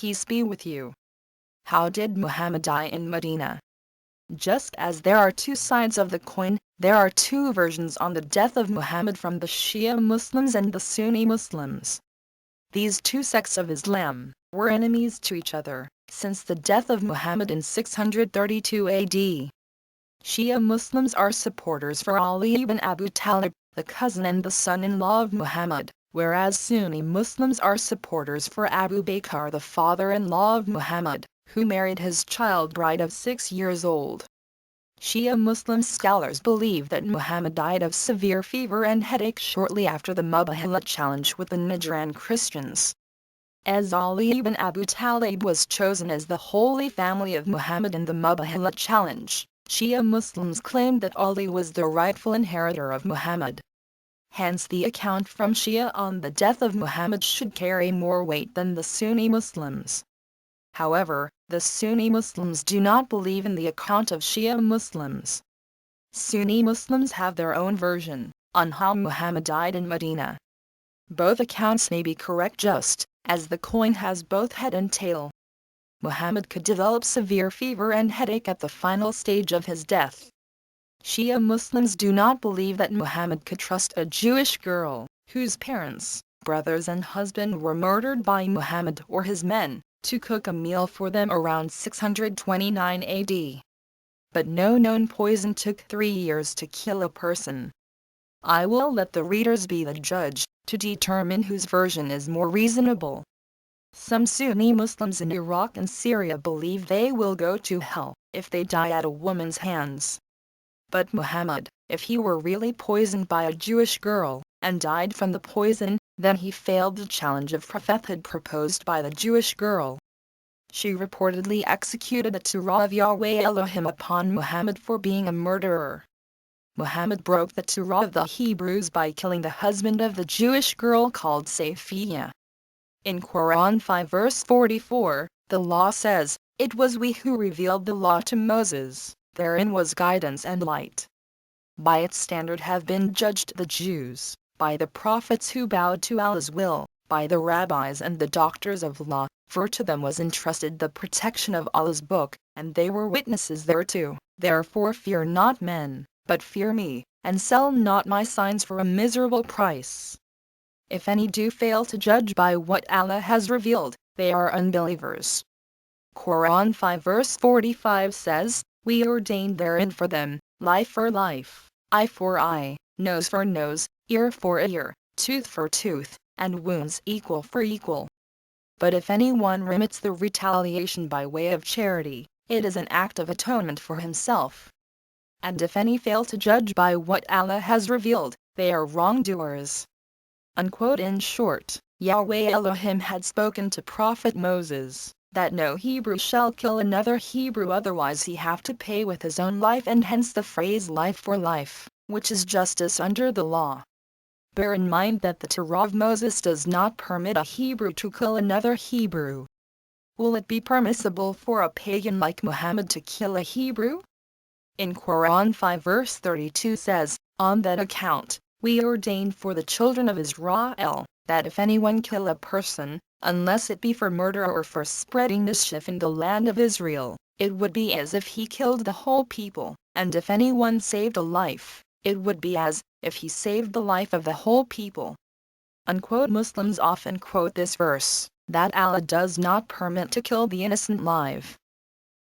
Peace be with you. How did Muhammad die in Medina? Just as there are two sides of the coin, there are two versions on the death of Muhammad from the Shia Muslims and the Sunni Muslims. These two sects of Islam were enemies to each other since the death of Muhammad in 632 AD. Shia Muslims are supporters for Ali ibn Abu Talib, the cousin and the son-in-law of Muhammad, whereas Sunni Muslims are supporters for Abu Bakr, the father-in-law of Muhammad, who married his child bride of 6 years old. Shia Muslim scholars believe that Muhammad died of severe fever and headache shortly after the Mubahila challenge with the Najran Christians. As Ali ibn Abu Talib was chosen as the Holy Family of Muhammad in the Mubahila challenge, Shia Muslims claimed that Ali was the rightful inheritor of Muhammad. Hence the account from Shia on the death of Muhammad should carry more weight than the Sunni Muslims. However, the Sunni Muslims do not believe in the account of Shia Muslims. Sunni Muslims have their own version on how Muhammad died in Medina. Both accounts may be correct just as the coin has both head and tail. Muhammad could develop severe fever and headache at the final stage of his death. Shia Muslims do not believe that Muhammad could trust a Jewish girl, whose parents, brothers and husband were murdered by Muhammad or his men, to cook a meal for them around 629 AD. But no known poison took 3 years to kill a person. I will let the readers be the judge, to determine whose version is more reasonable. Some Sunni Muslims in Iraq and Syria believe they will go to hell if they die at a woman's hands. But Muhammad, if he were really poisoned by a Jewish girl, and died from the poison, then he failed the challenge of prophethood proposed by the Jewish girl. She reportedly executed the Torah of Yahweh Elohim upon Muhammad for being a murderer. Muhammad broke the Torah of the Hebrews by killing the husband of the Jewish girl called Safiyyah. In Quran 5 verse 44, the law says, "It was we who revealed the law to Moses, therein was guidance and light." By its standard have been judged the Jews, by the prophets who bowed to Allah's will, by the rabbis and the doctors of law, for to them was entrusted the protection of Allah's book, and they were witnesses thereto. Therefore fear not men, but fear me, and sell not my signs for a miserable price. If any do fail to judge by what Allah has revealed, they are unbelievers. Quran 5 verse 45 says, "We ordained therein for them, life for life, eye for eye, nose for nose, ear for ear, tooth for tooth, and wounds equal for equal. But if anyone remits the retaliation by way of charity, it is an act of atonement for himself. And if any fail to judge by what Allah has revealed, they are wrongdoers." Unquote. In short, Yahweh Elohim had spoken to Prophet Moses that no Hebrew shall kill another Hebrew, otherwise he have to pay with his own life, and hence the phrase life for life, which is justice under the law. Bear in mind that the Torah of Moses does not permit a Hebrew to kill another Hebrew. Will it be permissible for a pagan like Muhammad to kill a Hebrew? In Quran 5 verse 32 says, "On that account, we ordained for the children of Israel, that if anyone kill a person, unless it be for murder or for spreading mischief in the land of Israel, it would be as if he killed the whole people, and if anyone saved a life, it would be as if he saved the life of the whole people." Unquote. Muslims often quote this verse, that Allah does not permit to kill the innocent life.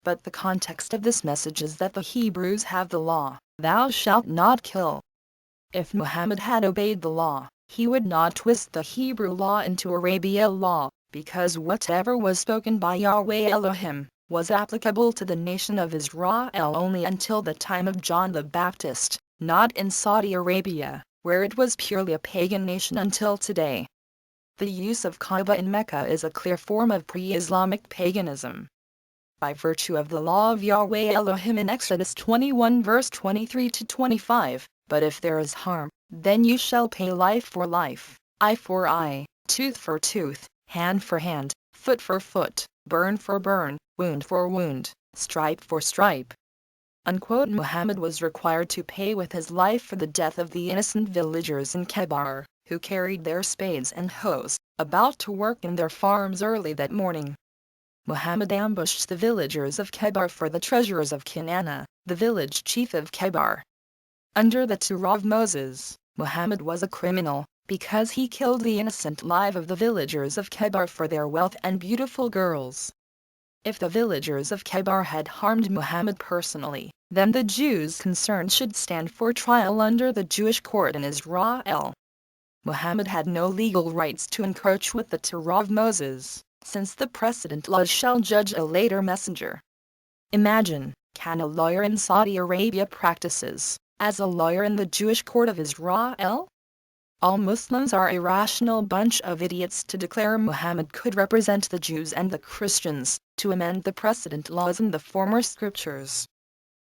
But the context of this message is that the Hebrews have the law, "Thou shalt not kill." If Muhammad had obeyed the law, he would not twist the Hebrew law into Arabia law, because whatever was spoken by Yahweh Elohim was applicable to the nation of Israel only until the time of John the Baptist, not in Saudi Arabia, where it was purely a pagan nation until today. The use of Kaaba in Mecca is a clear form of pre-Islamic paganism. By virtue of the law of Yahweh Elohim in Exodus 21 verse 23 to 25, "But if there is harm, then you shall pay life for life, eye for eye, tooth for tooth, hand for hand, foot for foot, burn for burn, wound for wound, stripe for stripe." Unquote. Muhammad was required to pay with his life for the death of the innocent villagers in Khaybar, who carried their spades and hoes, about to work in their farms early that morning. Muhammad ambushed the villagers of Khaybar for the treasures of Kinana, the village chief of Khaybar. Under the Torah of Moses, Muhammad was a criminal, because he killed the innocent life of the villagers of Khaybar for their wealth and beautiful girls. If the villagers of Khaybar had harmed Muhammad personally, then the Jews concerned should stand for trial under the Jewish court in Israel. Muhammad had no legal rights to encroach with the Torah of Moses, since the precedent laws shall judge a later messenger. Imagine, can a lawyer in Saudi Arabia practices as a lawyer in the Jewish court of Israel? All Muslims are a irrational bunch of idiots to declare Muhammad could represent the Jews and the Christians, to amend the precedent laws in the former scriptures.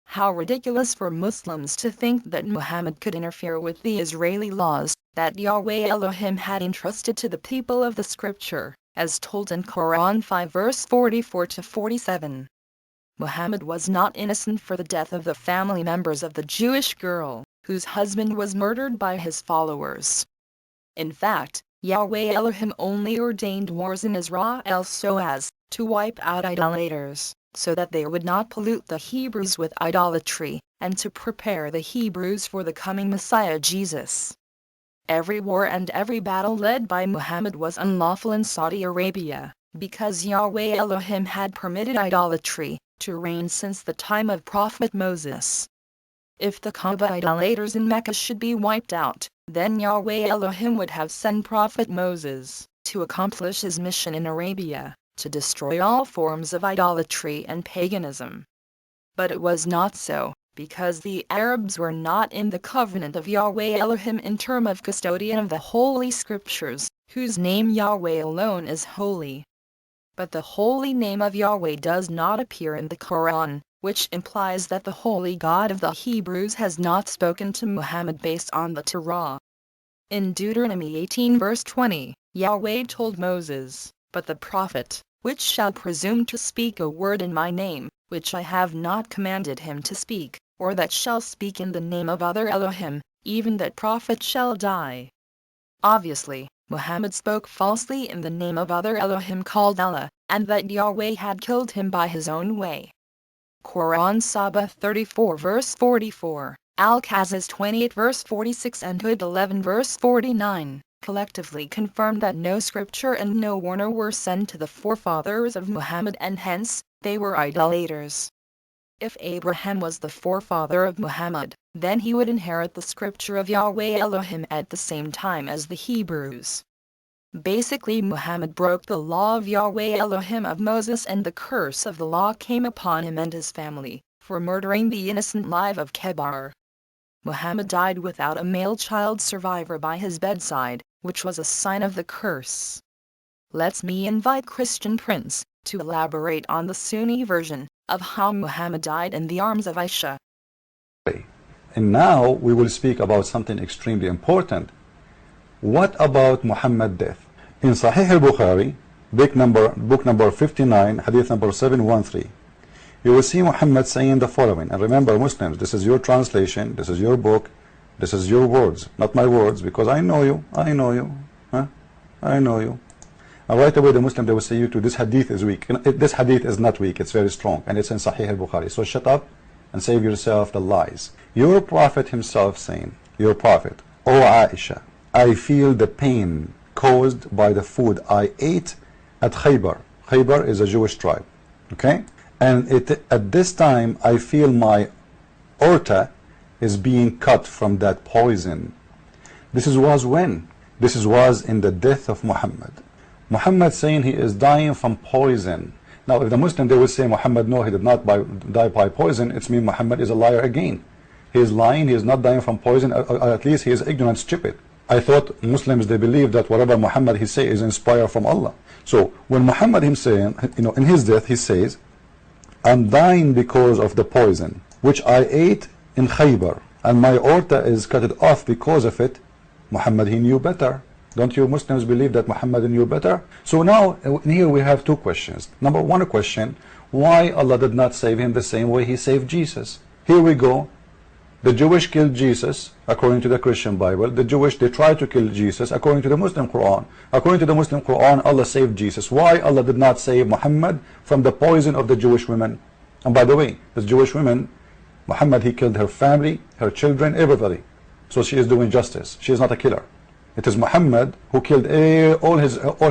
How ridiculous for Muslims to think that Muhammad could interfere with the Israeli laws that Yahweh Elohim had entrusted to the people of the scripture, as told in Quran 5 verse 44-47. Muhammad was not innocent for the death of the family members of the Jewish girl, whose husband was murdered by his followers. In fact, Yahweh Elohim only ordained wars in Israel so as to wipe out idolaters, so that they would not pollute the Hebrews with idolatry, and to prepare the Hebrews for the coming Messiah Jesus. Every war and every battle led by Muhammad was unlawful in Saudi Arabia, because Yahweh Elohim had permitted idolatry to reign since the time of Prophet Moses. If the Kaaba idolaters in Mecca should be wiped out, then Yahweh Elohim would have sent Prophet Moses to accomplish his mission in Arabia, to destroy all forms of idolatry and paganism. But it was not so, because the Arabs were not in the covenant of Yahweh Elohim in term of custodian of the Holy Scriptures, whose name Yahweh alone is holy. But the holy name of Yahweh does not appear in the Quran, which implies that the holy God of the Hebrews has not spoken to Muhammad based on the Torah. In Deuteronomy 18 verse 20, Yahweh told Moses, "But the prophet, which shall presume to speak a word in my name, which I have not commanded him to speak, or that shall speak in the name of other Elohim, even that prophet shall die." Obviously, Muhammad spoke falsely in the name of other Elohim called Allah, and that Yahweh had killed him by his own way. Quran Sabah 34 verse 44, Al-Qasas 28 verse 46 and Hud 11 verse 49, collectively confirmed that no scripture and no warner were sent to the forefathers of Muhammad, and hence, they were idolaters. If Abraham was the forefather of Muhammad, then he would inherit the scripture of Yahweh Elohim at the same time as the Hebrews. Basically, Muhammad broke the law of Yahweh Elohim of Moses, and the curse of the law came upon him and his family, for murdering the innocent life of Khaybar. Muhammad died without a male child survivor by his bedside, which was a sign of the curse. Let's me invite Christian Prince to elaborate on the Sunni version of how Muhammad died in the arms of Aisha. And now we will speak about something extremely important. What about Muhammad's death? In Sahih al-Bukhari, book number 59, hadith number 713, you will see Muhammad saying the following. And remember, Muslims, this is your translation, this is your book, this is your words, not my words, because I know you, I know you, I know you. And right away the Muslim, they will say you to this hadith is weak. This hadith is not weak, it's very strong, and it's in Sahih al-Bukhari. So shut up and save yourself the lies. Your prophet himself saying, your prophet, "O Aisha, I feel the pain caused by the food I ate at Khaybar." Khaybar is a Jewish tribe, okay? And at this time I feel my aorta is being cut from that poison. This was when? This was in the death of Muhammad. Muhammad saying he is dying from poison. Now if the Muslim, they will say Muhammad, no, he did not die by poison, it's mean Muhammad is a liar again. He is lying, he is not dying from poison, or at least he is ignorant, stupid. I thought Muslims, they believe that whatever Muhammad he say is inspired from Allah. So when Muhammad him saying, in his death he says, "I'm dying because of the poison which I ate in Khaybar, and my aorta is cut off because of it." Muhammad, he knew better. Don't you Muslims believe that Muhammad knew better? So now here we have two questions. Number one question, why Allah did not save him the same way he saved Jesus? Here we go. The Jewish killed Jesus according to the Christian Bible. The Jewish, they tried to kill Jesus according to the Muslim Quran. According to the Muslim Quran, Allah saved Jesus. Why Allah did not save Muhammad from the poison of the Jewish women? And by the way, the Jewish women, Muhammad, he killed her family, her children, everybody. So she is doing justice. She is not a killer. It is Muhammad who killed all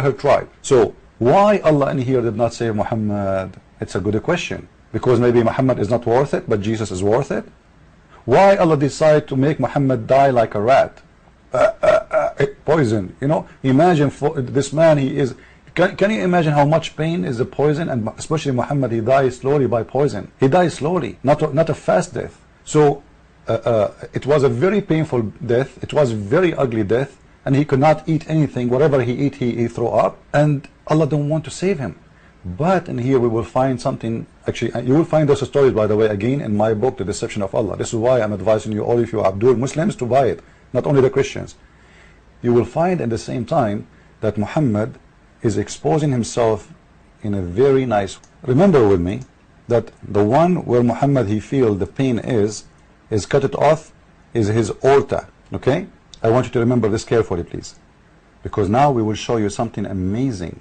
her tribe. So why Allah in here did not save Muhammad? It's a good question. Because maybe Muhammad is not worth it, but Jesus is worth it. Why Allah decided to make Muhammad die like a rat? Poison, you know. Imagine for this man, he is. Can you imagine how much pain is the poison? And especially Muhammad, he dies slowly by poison. He dies slowly, not a fast death. So it was a very painful death. It was a very ugly death, and he could not eat anything. Whatever he eat, he throw up. And Allah don't want to save him. But in here we will find something. Actually, you will find those stories, by the way, again in my book, The Deception of Allah. This is why I'm advising you, all of you Abdul Muslims, to buy it, not only the Christians. You will find at the same time that Muhammad is exposing himself in a very nice. Remember with me that the one where Muhammad he feel the pain is cut it off, is his aorta. Okay, I want you to remember this carefully, please, because now we will show you something amazing,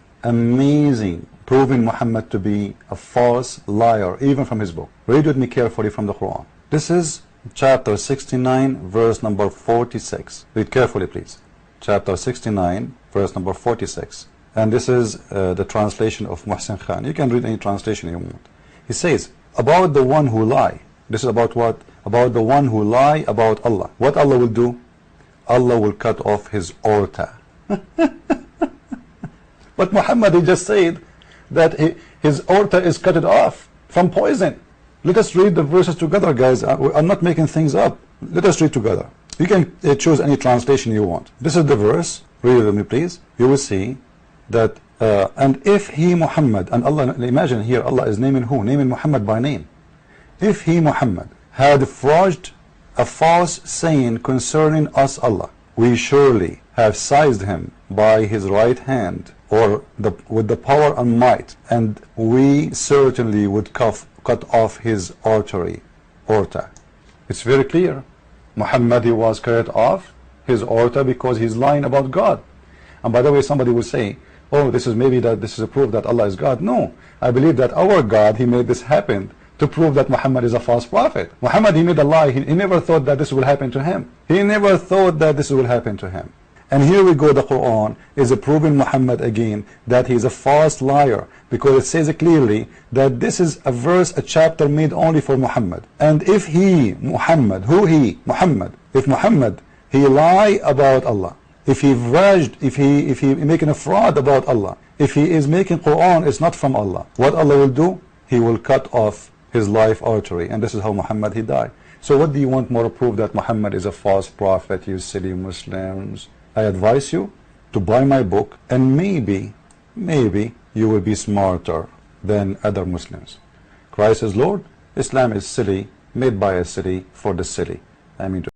proving Muhammad to be a false liar, even from his book. Read with me carefully from the Quran. This is chapter 69, verse number 46. Read carefully, please. Chapter 69, verse number 46. And this is the translation of Muhsin Khan. You can read any translation you want. He says, about the one who lie. This is about what? About the one who lie about Allah. What Allah will do? Allah will cut off his aorta. But Muhammad, he just said that his aorta is cut off from poison. Let us read the verses together, guys. I'm not making things up. Let us read together. You can choose any translation you want. This is the verse. Read it with me, please. You will see that and if he Muhammad, and Allah, imagine here Allah is naming who? Naming Muhammad by name. If he Muhammad had forged a false saying concerning us Allah, we surely have seized him by his right hand, or with the power and might, and we certainly would cut off his aorta. It's very clear. Muhammad, he was cut off his aorta because he's lying about God. And by the way, somebody will say, oh, this is a proof that Allah is God. No, I believe that our God, he made this happen to prove that Muhammad is a false prophet. Muhammad, he made a lie. He never thought that this will happen to him. He never thought that this will happen to him. And here we go, the Quran is proving Muhammad again that he is a false liar, because it says clearly that this is a verse, a chapter made only for Muhammad. And if he, Muhammad, if Muhammad, he lie about Allah, if he verged, if he making a fraud about Allah, if he is making Quran, it's not from Allah, what Allah will do? He will cut off his life artery, and this is how Muhammad he died. So what do you want more proof that Muhammad is a false prophet, you silly Muslims? I advise you to buy my book, and maybe you will be smarter than other Muslims. Christ is Lord, Islam is silly, made by a silly, for the silly. I mean to